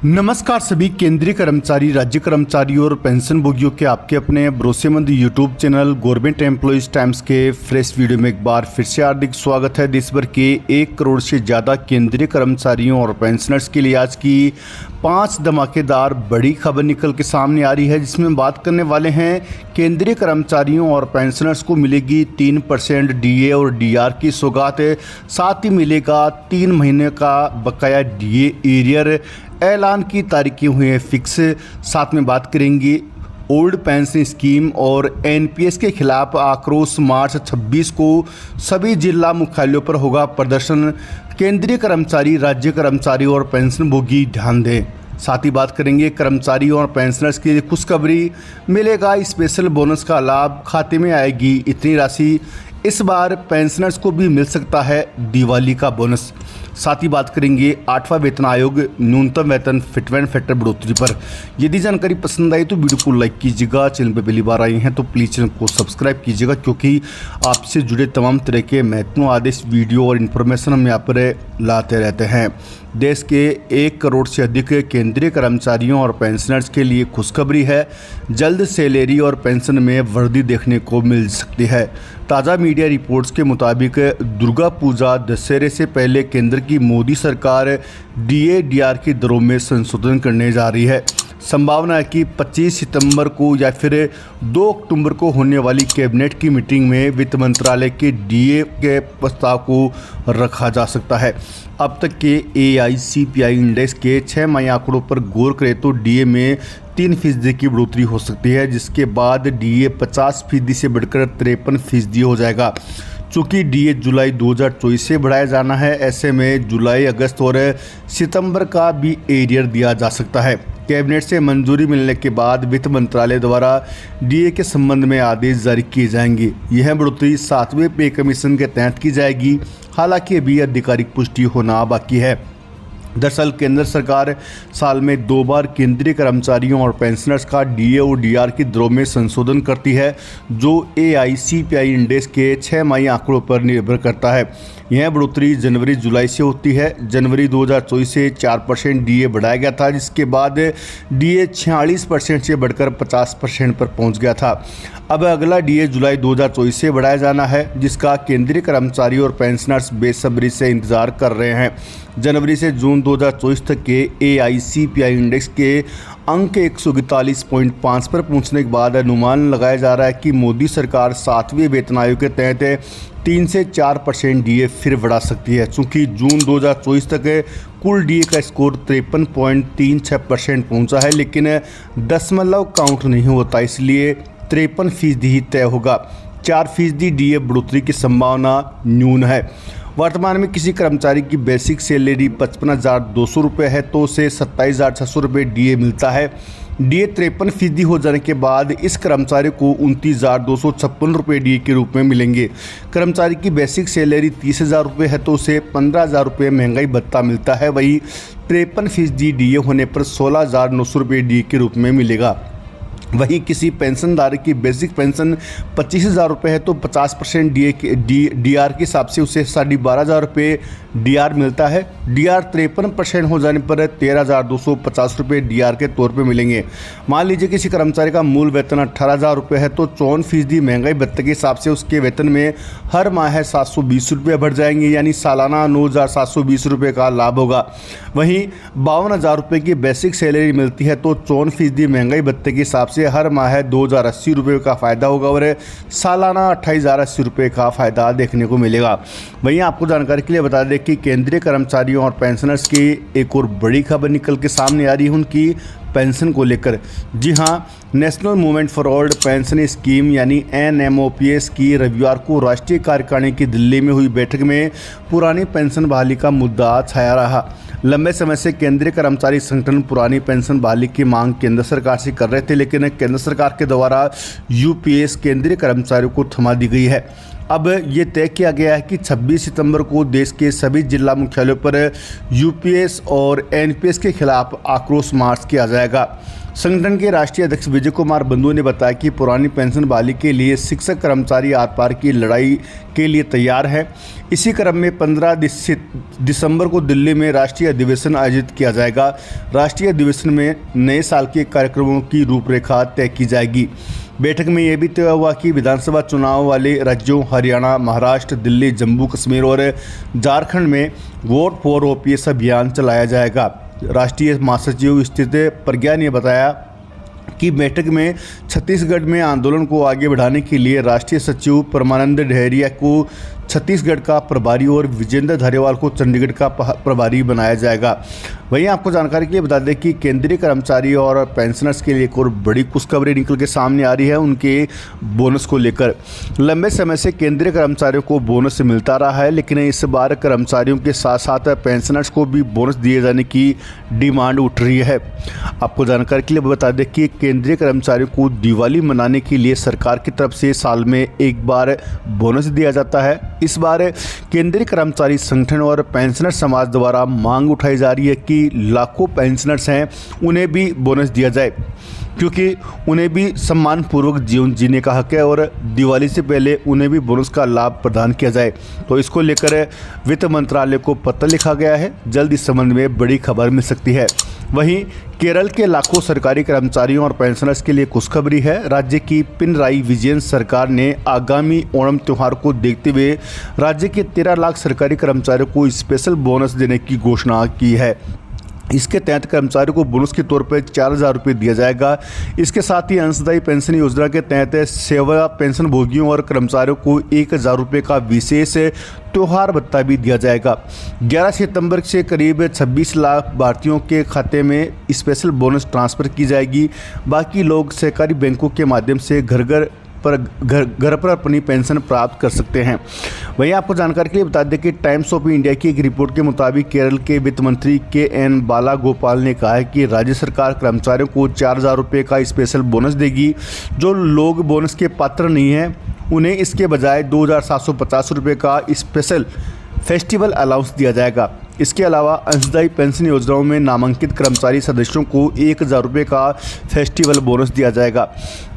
नमस्कार सभी केंद्रीय कर्मचारी, राज्य कर्मचारी और पेंशन भोगियों के आपके अपने भरोसेमंद YouTube channel government employees times के फ्रेश वीडियो में एक बार फिर से हार्दिक स्वागत है। देश भर के 1 करोड़ से ज़्यादा केंद्रीय कर्मचारियों और पेंशनर्स के लिए आज की 5 धमाकेदार बड़ी खबर निकल के सामने आ रही है, जिसमें बात करने वाले हैं केंद्रीय कर्मचारियों और पेंशनर्स को मिलेगी 3% डीए और डीआर की सौगात। साथ ही मिलेगा 3 महीने का बकाया डीए एरियर। ऐलान की तारीखें हुई हैं फिक्स। साथ में बात करेंगे ओल्ड पेंशन स्कीम और एनपीएस के खिलाफ आक्रोश। मार्च 26 को सभी जिला मुख्यालयों पर होगा प्रदर्शन। केंद्रीय कर्मचारी, राज्य कर्मचारी और पेंशन भोगी ध्यान दें। साथ ही बात करेंगे कर्मचारियों और पेंशनर्स की खुशखबरी, मिलेगा स्पेशल बोनस का लाभ, खाते में आएगी इतनी राशि। इस बार पेंशनर्स को भी मिल सकता है दिवाली का बोनस। साथ ही बात करेंगे 8वां वेतन आयोग न्यूनतम वेतन फिटमेंट फैक्टर बढ़ोतरी पर। यदि जानकारी पसंद आई तो वीडियो को लाइक कीजिएगा। चैनल पर पहली बार आए हैं तो प्लीज़ चैनल को सब्सक्राइब कीजिएगा, क्योंकि आपसे जुड़े तमाम तरह के महत्वपूर्ण आदेश, वीडियो और इन्फॉर्मेशन हम यहाँ पर लाते रहते हैं। देश के 1 करोड़ से अधिक केंद्रीय कर्मचारियों और पेंशनर्स के लिए खुशखबरी है। जल्द सैलरी और पेंशन में वृद्धि देखने को मिल सकती है। ताज़ा मीडिया रिपोर्ट्स के मुताबिक दुर्गा पूजा दशहरे से पहले केंद्र की मोदी सरकार डीए डीआर की दरों में संशोधन करने जा रही है। संभावना है कि 25 सितंबर को या फिर 2 अक्टूबर को होने वाली कैबिनेट की मीटिंग में वित्त मंत्रालय के डीए के प्रस्ताव को रखा जा सकता है। अब तक के एआईसीपीआई इंडेक्स के 6 माही आंकड़ों पर गौर करें तो डीए में 3% की बढ़ोतरी हो सकती है, जिसके बाद डीए 50% से बढ़कर 53% हो जाएगा। चूँकि डीए जुलाई 2024 से बढ़ाया जाना है, ऐसे में जुलाई, अगस्त और सितंबर का भी एरियर दिया जा सकता है। कैबिनेट से मंजूरी मिलने के बाद वित्त मंत्रालय द्वारा डीए के संबंध में आदेश जारी किए जाएंगे। यह बढ़ोतरी 7वें पे कमीशन के तहत की जाएगी, हालांकि अभी आधिकारिक पुष्टि होना बाकी है। दरअसल केंद्र सरकार साल में 2 बार केंद्रीय कर्मचारियों और पेंशनर्स का डीए और डीआर की दरों में संशोधन करती है, जो एआईसीपीआई इंडेक्स के 6 माही आंकड़ों पर निर्भर करता है। यह बढ़ोतरी जनवरी जुलाई से होती है। जनवरी 2024 से 4% डीए बढ़ाया गया था, जिसके बाद डीए 46% से बढ़कर 50% पर पहुंच गया था। अब अगला डीए जुलाई 2024 से बढ़ाया जाना है, जिसका केंद्रीय कर्मचारी और पेंशनर्स बेसब्री से इंतजार कर रहे हैं। जनवरी से जून 2024 तक के एआईसीपीआई इंडेक्स के अंक 141.5 पर पहुंचने के बाद अनुमान लगाया जा रहा है कि मोदी सरकार 7वें वेतन आयोग के तहत 3 से 4% डीए फिर बढ़ा सकती है। चूँकि जून 2024 तक कुल डीए का स्कोर 53.36% पहुँचा है, लेकिन दशमलव काउंट नहीं होता, इसलिए 53% ही तय होगा। 4% डीए बढ़ोतरी की संभावना न्यून है। वर्तमान में किसी कर्मचारी की बेसिक सैलरी 55,200 रुपये है तो उसे 27,600 रुपये डीए मिलता है। डीए 53% हो जाने के बाद इस कर्मचारी को 29,256 रुपये डीए के रूप में मिलेंगे। कर्मचारी की बेसिक सैलरी 30,000 रुपये है तो उसे 15,000 रुपये महंगाई भत्ता मिलता है। वहीं 53% डीए होने पर 16,900 रुपये डीए के रूप में मिलेगा। वहीं किसी पेंशनधारक की बेसिक पेंशन 25,000 रुपये है तो 50% डीआर के हिसाब से उसे 12,500 रुपये डीआर मिलता है। डीआर 53% हो जाने पर 13,250 रुपये डीआर के तौर पे मिलेंगे। मान लीजिए किसी कर्मचारी का मूल वेतन 18,000 रुपये है तो 54% महंगाई भत्ते के हिसाब से उसके वेतन में हर माह 720 रुपये बढ़ जाएंगे, यानी सालाना 9,720 रुपये का लाभ होगा। वहीं 52,000 रुपये की बेसिक सैलरी मिलती है तो 54% महंगाई भत्ते के हिसाब से हर माह 2,080 रुपये का फ़ायदा होगा और सालाना 28,080 रुपये का फ़ायदा देखने को मिलेगा। वहीं आपको जानकारी के लिए बता दें कि केंद्रीय कर्मचारियों और पेंशनर्स की एक और बड़ी खबर निकल के सामने आ रही है उनकी पेंशन को लेकर। जी हाँ, national movement for old pension scheme यानी एनएमओपीएस की रविवार को राष्ट्रीय कार्यकारिणी की दिल्ली में हुई बैठक में पुरानी पेंशन बहाली का मुद्दा छाया रहा। लंबे समय से केंद्रीय कर्मचारी संगठन पुरानी पेंशन बहाली की मांग केंद्र सरकार से कर रहे थे, लेकिन केंद्र सरकार के द्वारा यूपीएस केंद्रीय कर्मचारियों को थमा दी गई है। अब ये तय किया गया है कि 26 सितंबर को देश के सभी जिला मुख्यालयों पर यूपीएस और एनपीएस के खिलाफ आक्रोश मार्च किया जाएगा। संगठन के राष्ट्रीय अध्यक्ष विजय कुमार बंधु ने बताया कि पुरानी पेंशन बहाली के लिए शिक्षक कर्मचारी आर पार की लड़ाई के लिए तैयार है। इसी क्रम में 15 दिसंबर को दिल्ली में राष्ट्रीय अधिवेशन आयोजित किया जाएगा। राष्ट्रीय अधिवेशन में नए साल के कार्यक्रमों की रूपरेखा तय की जाएगी। बैठक में यह भी तय हुआ कि विधानसभा चुनाव वाले राज्यों हरियाणा, महाराष्ट्र, दिल्ली, जम्मू कश्मीर और झारखंड में वोट फॉर ओपीएस अभियान चलाया जाएगा। राष्ट्रीय महासचिव स्थित प्रज्ञा ने बताया कि बैठक में छत्तीसगढ़ में आंदोलन को आगे बढ़ाने के लिए राष्ट्रीय सचिव परमानंद ढेरिया को छत्तीसगढ़ का प्रभारी और विजेंद्र धारीवाल को चंडीगढ़ का प्रभारी बनाया जाएगा। वहीं आपको जानकारी के लिए बता दें कि केंद्रीय कर्मचारी और पेंशनर्स के लिए एक और बड़ी खुशखबरी निकल के सामने आ रही है उनके बोनस को लेकर। लंबे समय से केंद्रीय कर्मचारियों को बोनस मिलता रहा है, लेकिन इस बार कर्मचारियों के साथ साथ पेंशनर्स को भी बोनस दिए जाने की डिमांड उठ रही है। आपको जानकारी के लिए बता दें कि केंद्रीय कर्मचारियों को दिवाली मनाने के लिए सरकार की तरफ से साल में एक बार बोनस दिया जाता है। इस बार केंद्रीय कर्मचारी संगठन और पेंशनर समाज द्वारा मांग उठाई जा रही है कि लाखों पेंशनर्स हैं उन्हें भी बोनस दिया जाए, क्योंकि उन्हें भी सम्मानपूर्वक जीवन जीने का हक है और दिवाली से पहले उन्हें भी बोनस का लाभ प्रदान किया जाए। तो इसको लेकर वित्त मंत्रालय को पत्र लिखा गया है। जल्द इस संबंध में बड़ी खबर मिल सकती है। वहीं केरल के लाखों सरकारी कर्मचारियों और पेंशनर्स के लिए खुशखबरी है। राज्य की पिनराई विजयन सरकार ने आगामी ओणम त्यौहार को देखते हुए राज्य के 13 लाख सरकारी कर्मचारियों को स्पेशल बोनस देने की घोषणा की है। इसके तहत कर्मचारियों को बोनस के तौर पर 4,000 रुपये दिया जाएगा। इसके साथ ही अंशदायी पेंशन योजना के तहत सेवा पेंशन भोगियों और कर्मचारियों को 1,000 रुपये का विशेष त्योहार भत्ता भी दिया जाएगा। 11 सितंबर से करीब 26 लाख भारतीयों के खाते में स्पेशल बोनस ट्रांसफ़र की जाएगी। बाकी लोग सहकारी बैंकों के माध्यम से घर पर अपनी पेंशन प्राप्त कर सकते हैं। वहीं आपको जानकारी के लिए बता दें कि टाइम्स ऑफ इंडिया की एक रिपोर्ट के मुताबिक केरल के वित्त मंत्री के.एन. बालागोपाल ने कहा है कि राज्य सरकार कर्मचारियों को 4,000 रुपये का स्पेशल बोनस देगी। जो लोग बोनस के पात्र नहीं हैं उन्हें इसके बजाय 2,750 रुपये का स्पेशल फेस्टिवल अलाउंस दिया जाएगा। इसके अलावा अंशदायी पेंशन योजनाओं में नामांकित कर्मचारी सदस्यों को 1,000 रुपये का फेस्टिवल बोनस दिया जाएगा।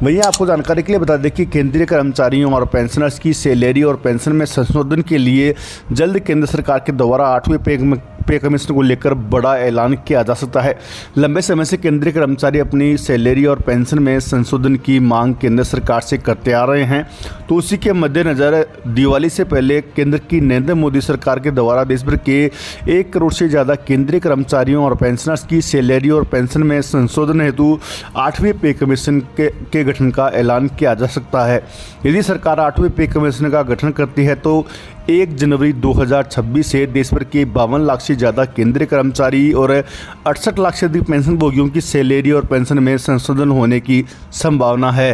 वहीं आपको जानकारी के लिए बता दें कि केंद्रीय कर्मचारियों और पेंशनर्स की सैलरी और पेंशन में संशोधन के लिए जल्द केंद्र सरकार के द्वारा 8वें पे कमीशन को लेकर बड़ा ऐलान किया जा सकता है। लंबे समय से केंद्रीय कर्मचारी अपनी सैलरी और पेंशन में संशोधन की मांग केंद्र सरकार से करते आ रहे हैं। तो उसी के मद्देनज़र दिवाली से पहले केंद्र की नरेंद्र मोदी सरकार के द्वारा देश भर के 1 करोड़ से ज़्यादा केंद्रीय कर्मचारियों और पेंशनर्स की सैलरी और पेंशन में संशोधन हेतु 8वें पे कमीशन के गठन का ऐलान किया जा सकता है। यदि सरकार 8वें पे कमीशन का गठन करती है तो 1 जनवरी 2026 से देश भर के 52 लाख से ज़्यादा केंद्रीय कर्मचारी और 68 लाख से अधिक पेंशन भोगियों की सैलरी और पेंशन में संशोधन होने की संभावना है।